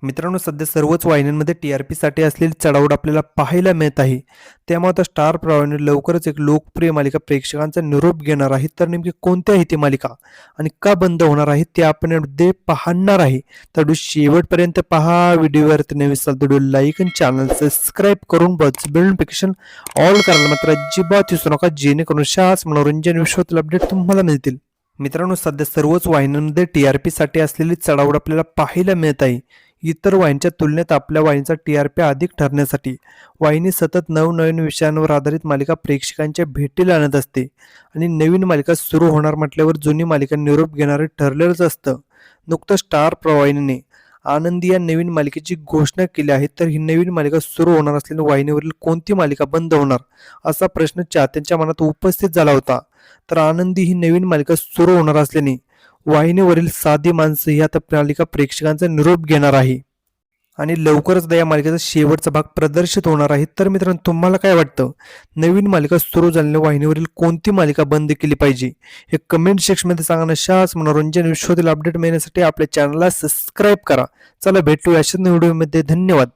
मित्रांनो, सध्या सर्वच वाहिन्यांमध्ये टी-आर-पीसाठी असलेली चढाओढ आपल्याला पाहायला मिळत आहे. त्यामुळे आता स्टार प्रवाहाने लवकरच एक लोकप्रिय मालिका प्रेक्षकांचा निरोप घेणार आहे. तर नेमकी कोणती आहे ती मालिका आणि का बंद होणार आहे ते आपण यामध्ये पाहणार आहे. तर व्हिडिओ शेवटपर्यंत पहा. व्हिडिओवरती नवीन असाल तर व्हिडिओ लाईक आणि चॅनल सबस्क्राईब करून बेल नोटिफिकेशन ऑल करायला मात्र अजिबात विसरू नका, जेणेकरून अशाच मनोरंजन विश्वातील अपडेट तुम्हाला मिळतील. मित्रांनो, सध्या सर्वच वाहिन्यांमध्ये टी-आर-पीसाठी असलेली चढाओढ आपल्याला पाहायला मिळत आहे. इतर वाहिन्यांच्या तुलनेत आपल्या वाहिनीचा टी-आर-पी अधिक ठरण्यासाठी वाहिनी सतत नवनवीन विषयांवर आधारित मालिका प्रेक्षकांच्या भेटीला आणत असते आणि नवीन मालिका सुरू होणार म्हटल्यावर जुनी मालिका निरोप घेणारे ठरलेलंच असतं. नुकतंच स्टार प्रवाहिनीने आनंदी या नवीन मालिकेची घोषणा केली आहे. तर ही नवीन मालिका सुरू होणार असल्याने वाहिनीवरील कोणती मालिका बंद होणार असा प्रश्न चाहत्यांच्या मनात उपस्थित झाला होता. तर आनंदी ही नवीन मालिका सुरू होणार असल्याने वाहिनीवरील साधी माणसं ही आता मालिका प्रेक्षकांचा निरोप घेणार आहे आणि लवकरच या मालिकेचा शेवटचा भाग प्रदर्शित होणार आहे. तर मित्रांनो, तुम्हाला काय वाटतं, नवीन मालिका सुरू झाल्याने वाहिनीवरील कोणती मालिका बंद केली पाहिजे हे कमेंट सेक्शनमध्ये सांगा. अशाच मनोरंजन विश्वातील अपडेट मिळण्यासाठी आपल्या चॅनलला सबस्क्राईब करा. चला भेटूया अशाच व्हिडिओमध्ये. धन्यवाद.